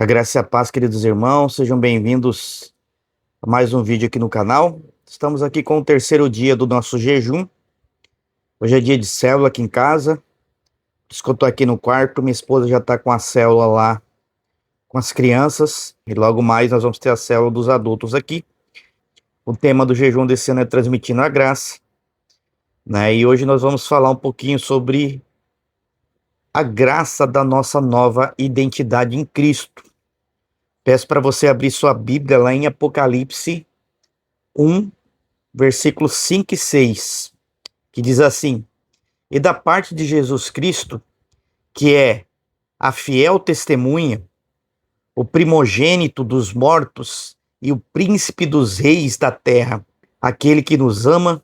A graça e a paz, queridos irmãos, sejam bem-vindos a mais um vídeo aqui no canal. Estamos aqui com o terceiro dia do nosso jejum. Hoje é dia de célula aqui em casa. Por isso que eu tô aqui no quarto, minha esposa já tá com a célula lá com as crianças. E logo mais nós vamos ter a célula dos adultos aqui. O tema do jejum desse ano é transmitindo a graça, né? E hoje nós vamos falar um pouquinho sobre a graça da nossa nova identidade em Cristo. Peço para você abrir sua Bíblia lá em Apocalipse 1, versículos 5 e 6, que diz assim: E da parte de Jesus Cristo, que é a fiel testemunha, o primogênito dos mortos e o príncipe dos reis da terra, aquele que nos ama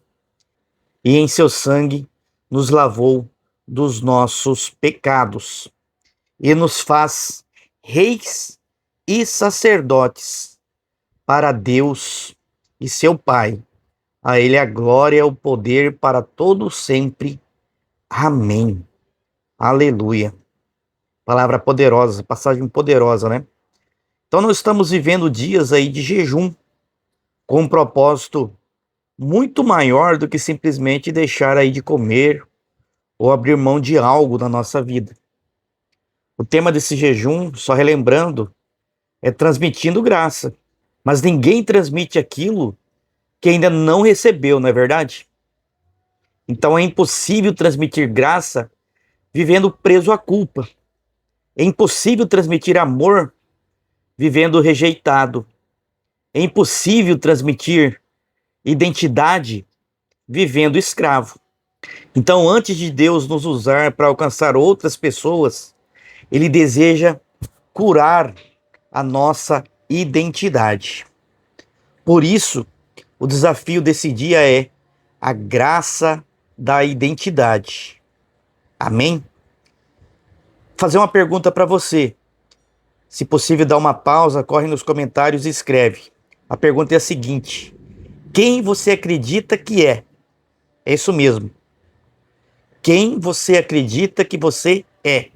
e em seu sangue nos lavou dos nossos pecados e nos faz reis e sacerdotes para Deus e seu Pai. A ele a glória e o poder para todo sempre. Amém. Aleluia. Palavra poderosa, passagem poderosa, né? Então nós estamos vivendo dias aí de jejum com um propósito muito maior do que simplesmente deixar aí de comer ou abrir mão de algo na nossa vida. O tema desse jejum, só relembrando, é transmitindo graça. Mas ninguém transmite aquilo que ainda não recebeu, não é verdade? Então é impossível transmitir graça vivendo preso à culpa. É impossível transmitir amor vivendo rejeitado. É impossível transmitir identidade vivendo escravo. Então, antes de Deus nos usar para alcançar outras pessoas, Ele deseja curar a nossa identidade. Por isso, o desafio desse dia é a graça da identidade. Amém? Fazer uma pergunta para você. Se possível, dá uma pausa, corre nos comentários e escreve. A pergunta é a seguinte: quem você acredita que é? É isso mesmo. Quem você acredita que você é?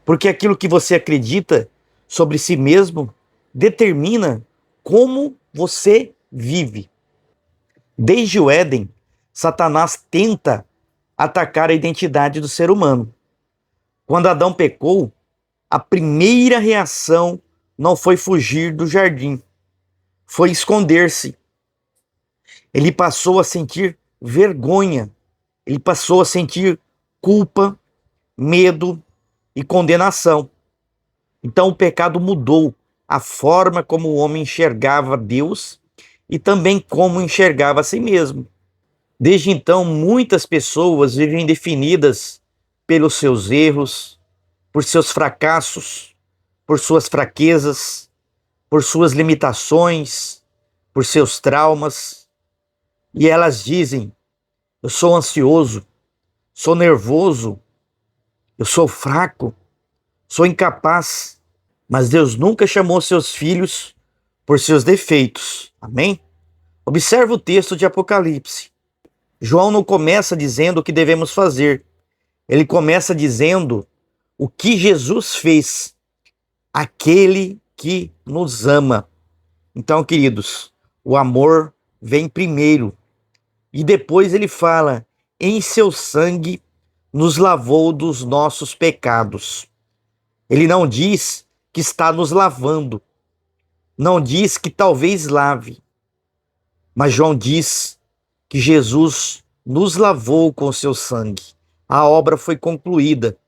Porque aquilo que você acredita sobre si mesmo determina como você vive. Desde o Éden, Satanás tenta atacar a identidade do ser humano. Quando Adão pecou, a primeira reação não foi fugir do jardim, foi esconder-se. Ele passou a sentir vergonha, ele passou a sentir culpa, medo e condenação. Então o pecado mudou a forma como o homem enxergava Deus e também como enxergava a si mesmo. Desde então, muitas pessoas vivem definidas pelos seus erros, por seus fracassos, por suas fraquezas, por suas limitações, por seus traumas. E elas dizem: eu sou ansioso, sou nervoso, eu sou fraco, sou incapaz. Mas Deus nunca chamou seus filhos por seus defeitos. Amém? Observe o texto de Apocalipse. João não começa dizendo o que devemos fazer. Ele começa dizendo o que Jesus fez. Aquele que nos ama. Então, queridos, o amor vem primeiro. E depois ele fala: em seu sangue nos lavou dos nossos pecados. Ele não diz que está nos lavando. Não diz que talvez lave. Mas João diz que Jesus nos lavou com seu sangue. A obra foi concluída.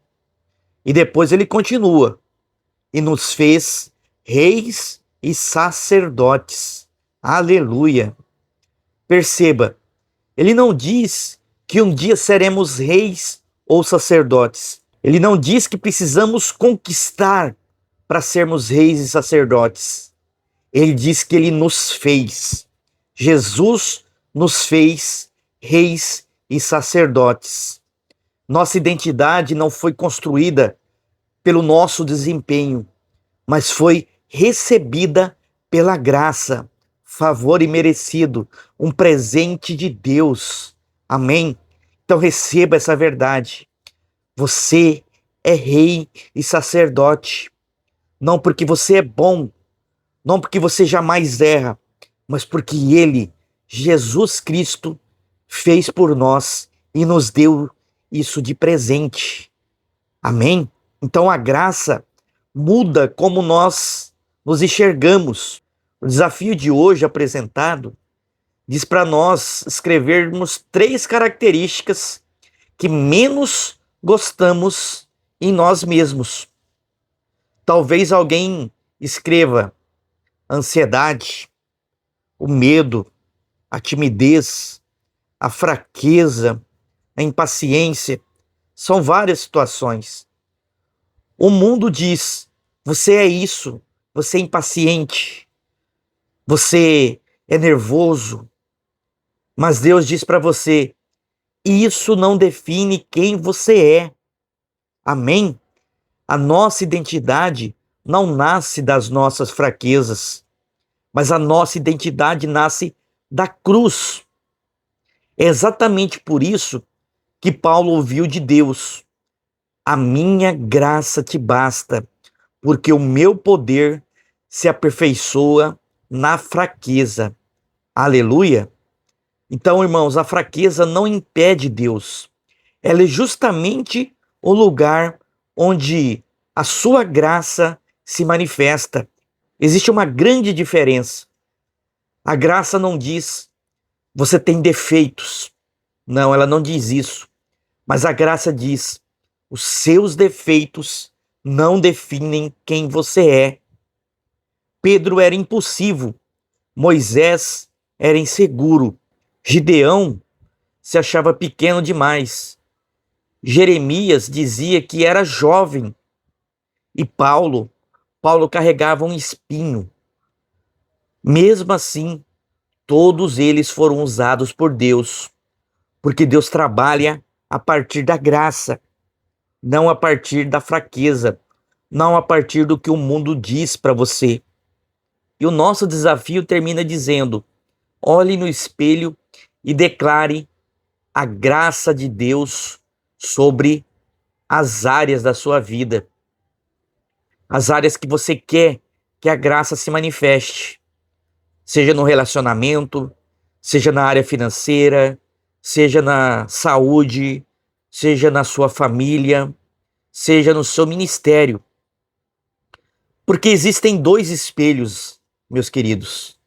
E depois ele continua: e nos fez reis e sacerdotes. Aleluia! Perceba, ele não diz que um dia seremos reis ou sacerdotes. Ele não diz que precisamos conquistar para sermos reis e sacerdotes. Ele diz que ele nos fez. Jesus nos fez reis e sacerdotes. Nossa identidade não foi construída pelo nosso desempenho, mas foi recebida pela graça, favor imerecido, um presente de Deus. Amém? Então receba essa verdade. Você é rei e sacerdote. não porque você é bom, não porque você jamais erra, mas porque Ele, Jesus Cristo, fez por nós e nos deu isso de presente. Amém? Então a graça muda como nós nos enxergamos. O desafio de hoje apresentado diz para nós escrevermos 3 características que menos gostamos em nós mesmos. Talvez alguém escreva ansiedade, o medo, a timidez, a fraqueza, a impaciência. São várias situações. O mundo diz: você é isso, você é impaciente, você é nervoso. Mas Deus diz para você: isso não define quem você é. Amém? A nossa identidade não nasce das nossas fraquezas, mas a nossa identidade nasce da cruz. É exatamente por isso que Paulo ouviu de Deus: a minha graça te basta, porque o meu poder se aperfeiçoa na fraqueza. Aleluia! Então, irmãos, a fraqueza não impede Deus. Ela é justamente o lugar onde a sua graça se manifesta. Existe uma grande diferença. A graça não diz: você tem defeitos. Não, ela não diz isso. Mas a graça diz: os seus defeitos não definem quem você é. Pedro era impulsivo, Moisés era inseguro, Gideão se achava pequeno demais, Jeremias dizia que era jovem e Paulo carregava um espinho. Mesmo assim, todos eles foram usados por Deus, porque Deus trabalha a partir da graça, não a partir da fraqueza, não a partir do que o mundo diz para você. E o nosso desafio termina dizendo: olhe no espelho e declare a graça de Deus sobre as áreas da sua vida, as áreas que você quer que a graça se manifeste, seja no relacionamento, seja na área financeira, seja na saúde, seja na sua família, seja no seu ministério. Porque existem 2 espelhos, meus queridos.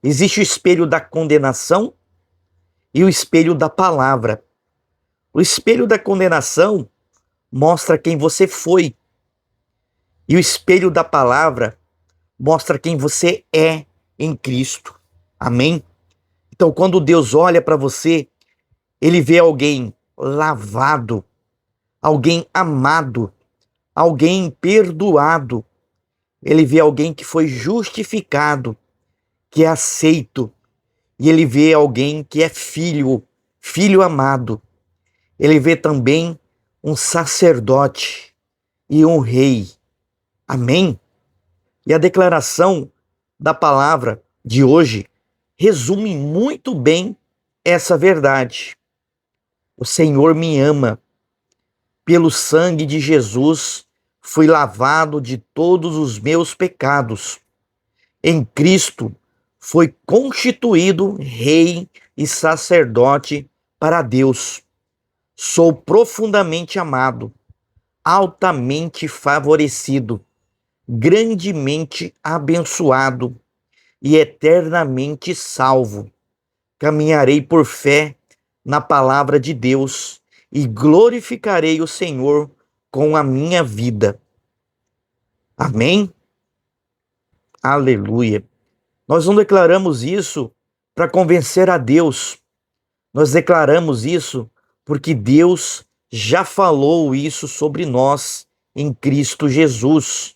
Existe o espelho da condenação e o espelho da palavra. O espelho da condenação mostra quem você foi, e o espelho da palavra mostra quem você é em Cristo. Amém? Então, quando Deus olha para você, Ele vê alguém lavado, alguém amado, alguém perdoado. Ele vê alguém que foi justificado, que é aceito. E ele vê alguém que é filho, filho amado. Ele vê também um sacerdote e um rei. Amém? E a declaração da palavra de hoje resume muito bem essa verdade. O Senhor me ama. Pelo sangue de Jesus, fui lavado de todos os meus pecados. Em Cristo, foi constituído rei e sacerdote para Deus. Sou profundamente amado, altamente favorecido, grandemente abençoado e eternamente salvo. Caminharei por fé na palavra de Deus e glorificarei o Senhor com a minha vida. Amém? Aleluia. Nós não declaramos isso para convencer a Deus. Nós declaramos isso porque Deus já falou isso sobre nós em Cristo Jesus.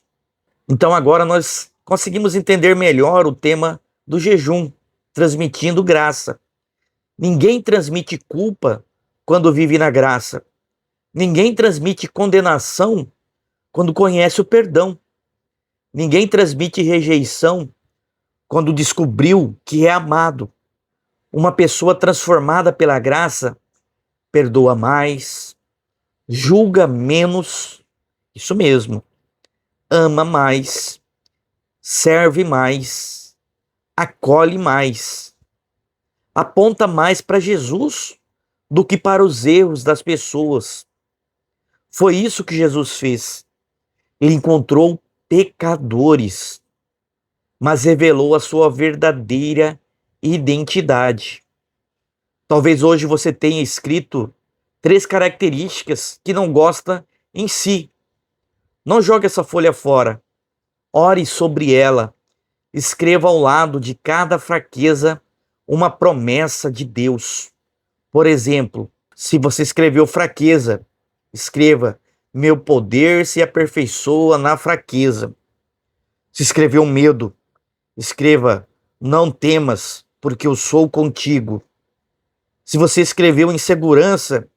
Então agora nós conseguimos entender melhor o tema do jejum, transmitindo graça. Ninguém transmite culpa quando vive na graça. Ninguém transmite condenação quando conhece o perdão. Ninguém transmite rejeição quando descobriu que é amado. Uma pessoa transformada pela graça perdoa mais, julga menos, isso mesmo, ama mais, serve mais, acolhe mais, aponta mais para Jesus do que para os erros das pessoas. Foi isso que Jesus fez. Ele encontrou pecadores, mas revelou a sua verdadeira identidade. Talvez hoje você tenha escrito 3 características que não gosta em si. Não jogue essa folha fora. Ore sobre ela. Escreva ao lado de cada fraqueza uma promessa de Deus. Por exemplo, se você escreveu fraqueza, escreva: meu poder se aperfeiçoa na fraqueza. Se escreveu medo, escreva: não temas, porque eu sou contigo. Se você escreveu insegurança,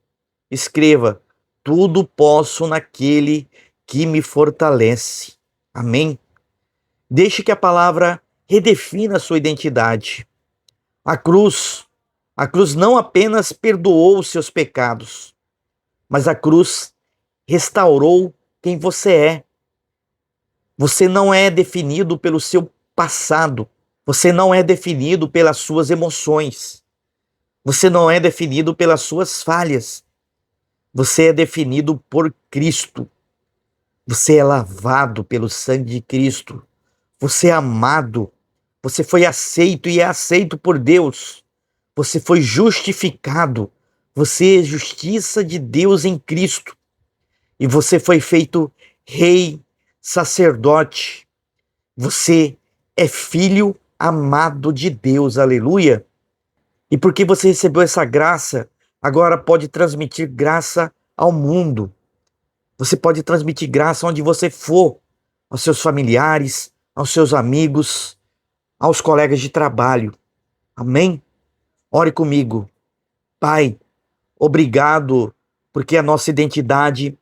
escreva: tudo posso naquele que me fortalece. Amém? Deixe que a palavra redefina a sua identidade. A cruz não apenas perdoou os seus pecados, mas a cruz restaurou quem você é. Você não é definido pelo seu passado. Você não é definido pelas suas emoções. Você não é definido pelas suas falhas. Você é definido por Cristo. Você é lavado pelo sangue de Cristo. Você é amado. Você foi aceito e é aceito por Deus. Você foi justificado. Você é justiça de Deus em Cristo. E você foi feito rei, sacerdote. Você é filho amado de Deus. Aleluia. E porque você recebeu essa graça, agora pode transmitir graça ao mundo. Você pode transmitir graça onde você for, aos seus familiares, aos seus amigos, aos colegas de trabalho. Amém? Ore comigo. Pai, obrigado, porque a nossa identidade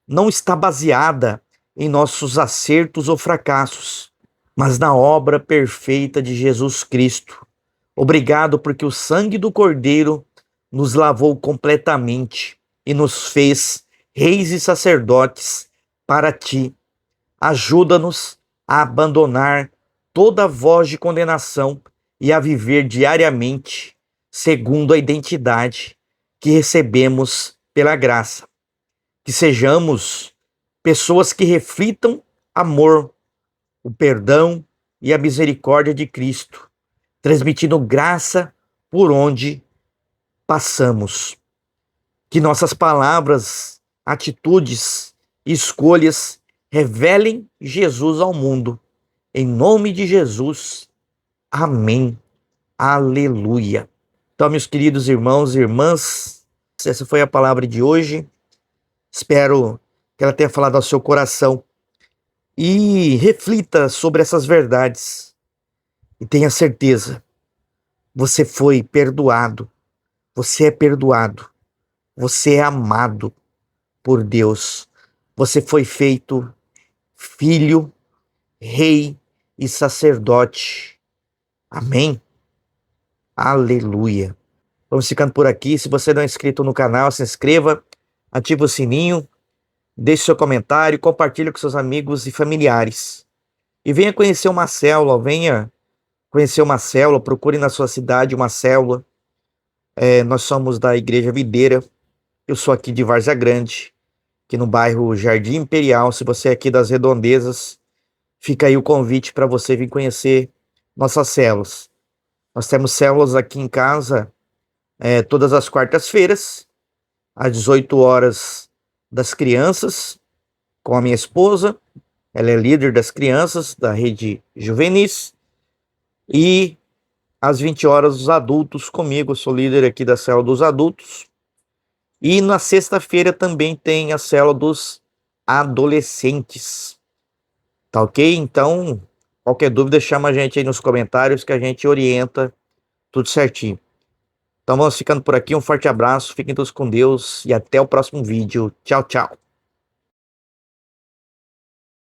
não está baseada em nossos acertos ou fracassos, mas na obra perfeita de Jesus Cristo. Obrigado porque o sangue do Cordeiro nos lavou completamente e nos fez reis e sacerdotes para ti. Ajuda-nos a abandonar toda voz de condenação e a viver diariamente segundo a identidade que recebemos pela graça. Que sejamos pessoas que reflitam amor, o perdão e a misericórdia de Cristo, transmitindo graça por onde passamos. Que nossas palavras, atitudes e escolhas revelem Jesus ao mundo. Em nome de Jesus. Amém. Aleluia. Então, meus queridos irmãos e irmãs, essa foi a palavra de hoje. Espero que ela tenha falado ao seu coração. E reflita sobre essas verdades. E tenha certeza, você foi perdoado. Você é perdoado. Você é amado por Deus. Você foi feito filho, rei e sacerdote. Amém? Aleluia. Vamos ficando por aqui. Se você não é inscrito no canal, se inscreva, ative o sininho, deixe seu comentário, compartilhe com seus amigos e familiares. E venha conhecer uma célula, procure na sua cidade uma célula. Nós somos da Igreja Videira. Eu sou aqui de Várzea Grande, aqui no bairro Jardim Imperial. Se você é aqui das Redondezas, fica aí o convite para você vir conhecer nossas células. Nós temos células aqui em casa todas as quartas-feiras, às 18 horas das crianças, com a minha esposa. Ela é líder das crianças da rede juvenis. E às 20 horas os adultos comigo. Eu sou líder aqui da célula dos adultos. E na sexta-feira também tem a célula dos adolescentes. Tá ok? Então, qualquer dúvida, chama a gente aí nos comentários que a gente orienta tudo certinho. Então vamos ficando por aqui. Um forte abraço, fiquem todos com Deus e até o próximo vídeo. Tchau, tchau.